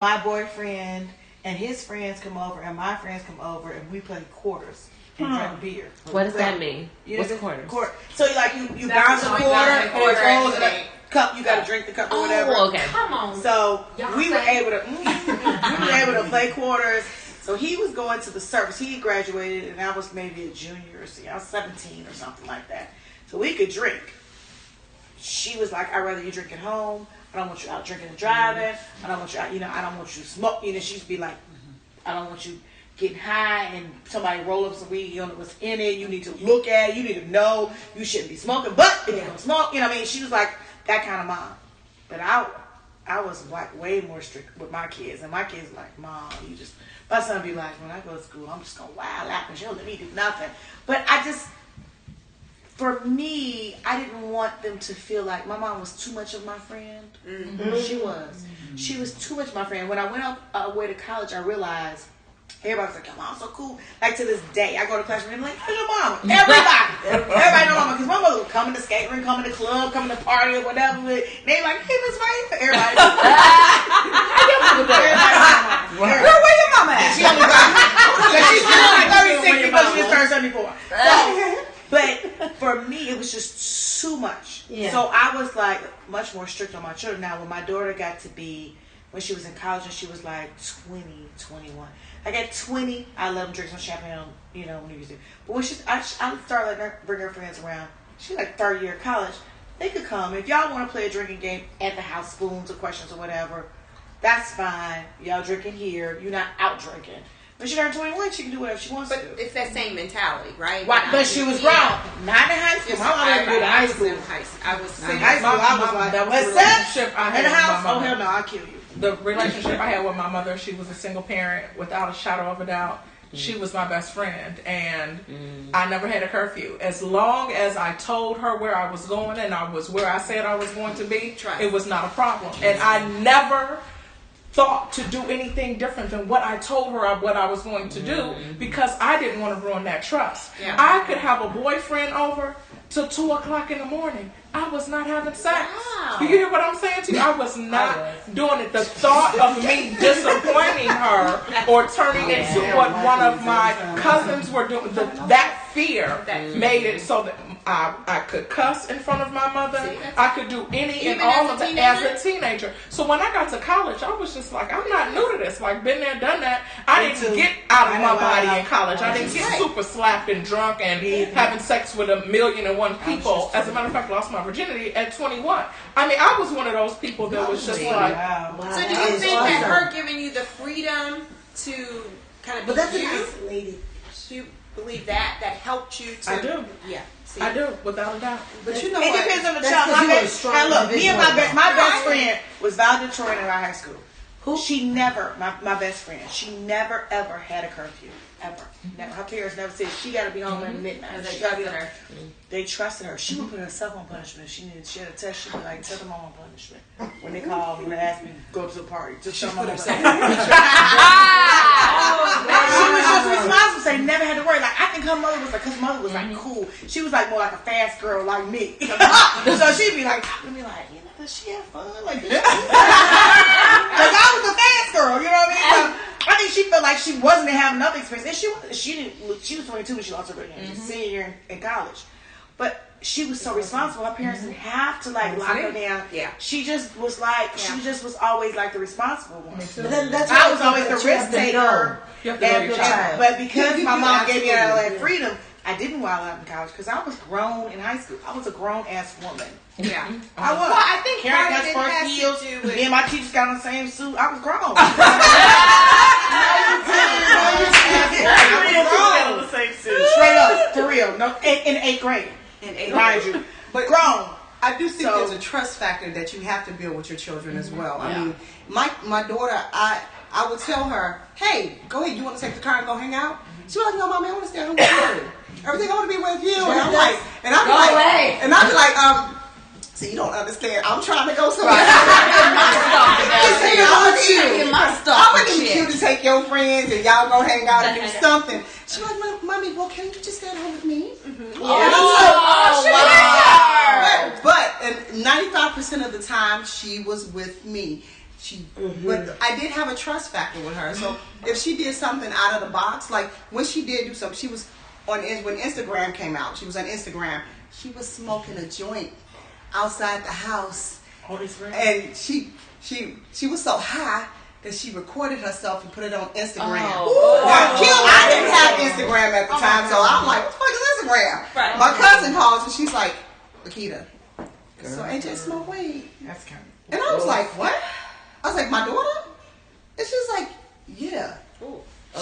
my boyfriend and his friends come over and my friends come over and we play quarters and drink beer. What does that mean? What's quarters? So you bounce a quarter and it rolls in a cup. You got to drink the cup or whatever. Oh, okay. Come on. So we were able to play quarters. So he was going to the service. He graduated and I was maybe a junior or so. I was 17 or something like that. So we could drink. She was like, I'd rather you drink at home. I don't want you out drinking and driving. I don't want you out, I don't want you smoke. She'd be like, I don't want you getting high and somebody roll up some weed, you don't know what's in it. You need to look at it. You need to know you shouldn't be smoking. But if you're going to smoke, she was like that kind of mom. But I was like way more strict with my kids. And my kids like, Mom, my son be like, when I go to school, I'm just going to wild out and she'll let me do nothing. But for me, I didn't want them to feel like my mom was too much of my friend. Mm-hmm. She was too much of my friend. When I went away to college, I realized everybody was like, your mom's so cool. Like to this day, I go to classroom and I'm like, how's your mama? Everybody know mama. Because my mother would come in the skate ring, come in the club, come in the party or whatever. And they like, hey, Miss White. Everybody. Where your mama at? She only she's like 36 because she just turned 74. So, but for me, it was just too much. Yeah. So I was like much more strict on my children. Now, when my daughter got to be, when she was in college and she was like 20, 21. Like at 20, I let them drink some champagne, when you used to. But when I started letting her bring her friends around. She's like third year of college. They could come. If y'all want to play a drinking game at the house, spoons or questions or whatever, that's fine. Y'all drinking here. You're not out drinking. When she turned 21, she can do whatever she wants to do. But it's that same mentality, right? But she was grown. Not in high school. My mom didn't do the high school. I was in high school. I was like, that was the relationship I had in the house. with my mother. Oh, hell no, I'll kill you. The relationship I had with my mother, she was a single parent without a shadow of a doubt. She was my best friend, and I never had a curfew. As long as I told her where I was going and I was where I said I was going to be, it was not a problem. And I never thought to do anything different than what I told her what I was going to do because I didn't want to ruin that trust. Yeah. I could have a boyfriend over till 2 o'clock in the morning. I was not having sex. Wow. You hear what I'm saying to you? I was not doing it. The thought of me disappointing her or turning into what one of my cousins were doing, that fear made it so that I could cuss in front of my mother. I could do any and all of it as a teenager. So when I got to college, I was just like, I'm not new to this. Like, been there, done that. I didn't get out of my body in college. I didn't get super slapped and drunk and having sex with 1,000,001 people. As a matter of fact, I lost my virginity at 21. I mean, I was one of those people that was just like... So do you think that her giving you the freedom to kind of be that's you? Nice lady. Do you believe that helped you to... I do. Yeah. See? I do, without a doubt. But you know it what? Depends on the child. Now look, me and my best friend was valedictorian in our high school. She never, my best friend, she never ever had a curfew. Ever. Never. Her parents never said she got to be home at midnight. They trusted her. She would put herself on punishment. She had a test. She'd be like, tell them I'm on punishment. When they call, when they ask me to go to the party, just tell them I'm on punishment. She was just responsible. So they never had to worry. Like, I think her mother was like, because mother was like cool. She was like more like a fast girl like me. So she'd be like, does she have fun? Like, because I was a fast girl, you know what I mean? So, I think she felt like she wasn't having enough experience. And she was 22 when she lost her virginity. She was a senior in college. But she was so responsible. Her parents didn't have to lock her down. Yeah. She just was was always like the responsible one. I was always the risk taker. But because my mom gave me all that freedom, I didn't wild out in college because I was grown in high school. I was a grown ass woman. Yeah. I was. Well, I think Karen got part of it first has heels. to do with... Me and my teachers got on the same suit. I was grown. Straight up, for real. No, in 8th grade. Mind you, but grown. I do think there's a trust factor that you have to build with your children as well. I mean, my daughter, I would tell her, hey, go ahead, you want to take the car and go hang out? She was like, no, Mommy, I want to stay home with you. Everything I want to be with you. And I'm like, I'd be like, so you don't understand. I'm trying to go somewhere. I wouldn't be cute to take your friends and y'all go hang out and do something. She was like, Mommy, well, can't you just stay at home with me? But 95% of the time, she was with me. But I did have a trust factor with her. So if she did something out of the box, like when she did do something, she was when Instagram came out, she was on Instagram. She was smoking a joint outside the house, and she was so high that she recorded herself and put it on Instagram. I didn't have Instagram at the time, so I'm like, what the fuck is Instagram? Right. My cousin calls and she's like, Lakita, so AJ smoke weed. That's kind of. And I was like, what? I was like, my daughter? And she's like, yeah.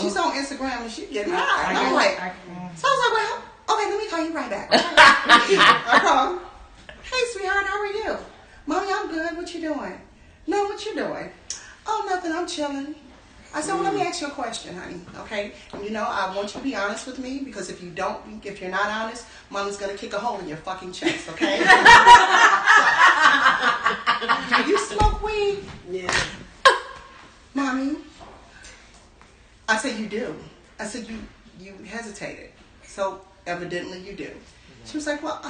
She's on Instagram and she getting high. And I'm like, so I was like, well, okay, let me call you right back. I call her. Hey, sweetheart, how are you? Mommy, I'm good. What you doing? No, what you doing? Oh, nothing. I'm chilling. I said, well, let me ask you a question, honey. Okay? And you know, I want you to be honest with me because if you're not honest, Mama's going to kick a hole in your fucking chest, okay? Do you smoke weed? Yeah. Mommy? I said, you do. I said, you hesitated. So evidently you do. She was like, well,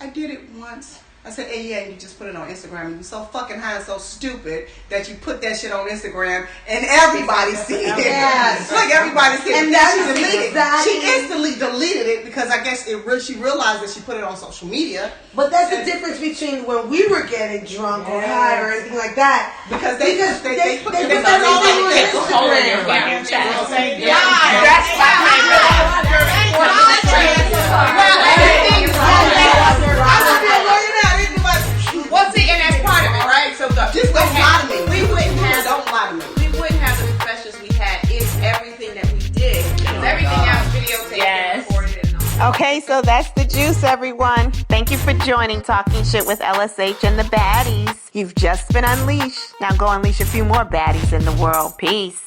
I did it once. I said, hey, yeah, you just put it on Instagram. And you're so fucking high and so stupid that you put that shit on Instagram and everybody see it. Yes. Like everybody see it. And Then that's she deleted exactly- She instantly deleted it because I guess she realized that she put it on social media. But that's the difference between when we were getting drunk or high or anything like that. Because they put everything everything on on Instagram. That's Well, see, and that's part of it, right? So Just don't lie to me. We wouldn't have Don't lie to me. We wouldn't have the professions we had if everything that we did, because everything else videotaped and recorded and all. Okay, so that's the juice, everyone. Thank you for joining Talking Shit with LSH and the Baddies. You've just been unleashed. Now go unleash a few more baddies in the world. Peace.